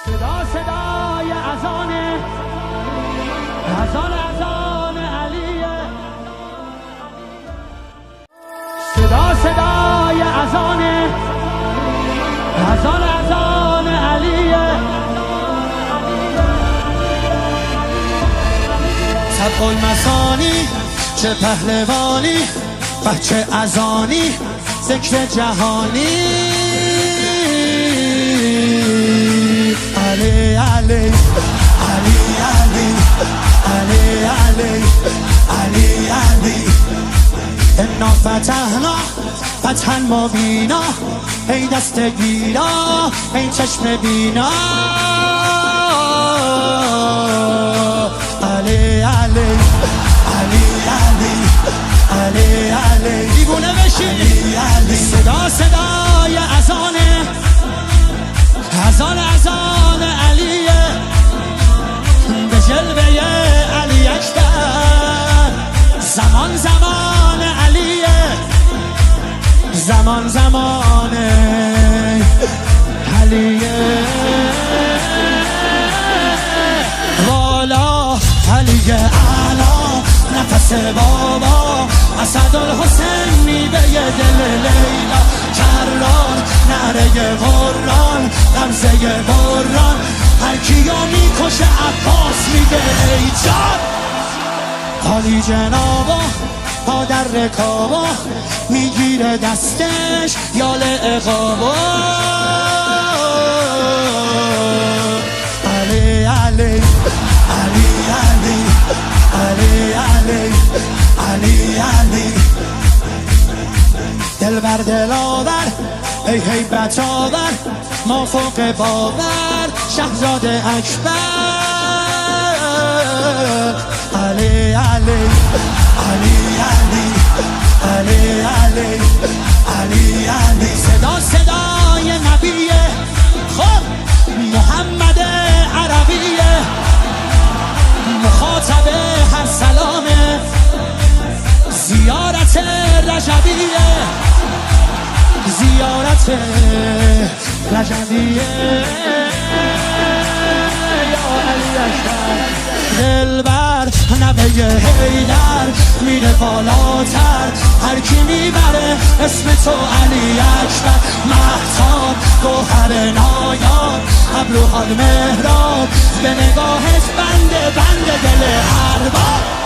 صدا صدای اذان علیه، صدا صدای اذان علیه. طبق المثانی چه پهلوانی، بچه اذانی ذکر جهانی. علی علی علی علی علی علی علی علی انا فتحنا فتحا مبینا، ای دست گیرا ای چشم بینا. علی علی علی علی علی علی دیوونه بشی. علی علی صدا صدای اذان علیه، به جلوه علی اکبر. زمان زمان علیه، زمان زمان علیه. والا علی اعلا نفس بابا، اسدالحسین میوه دل لیلا. کرار نره قرآن غمزه بران، هر کیو میکشه عباس میگه ای جان. عالی جنابا پا در رکابا، میگیره دستش یال عقابا. علی علی علی علی علی علی علی علی دل بر دل آور ای هیبت آور، ما فوق باور شهزاده اکبر. علی علی علی علی علی علی علی علی صدا صدای نبیه، خب محمد عربیه، مخاطب هر سلامه، زیارت رجبیه، زیارت رجبیه. یا علی اکبر دلبر نوه حیدر میره بالاتر، هر کی میبره اسم تو علی اکبر. مهتاب گوهر نایاب ابروحال مهراب، به نگاهت بنده دل ارباب.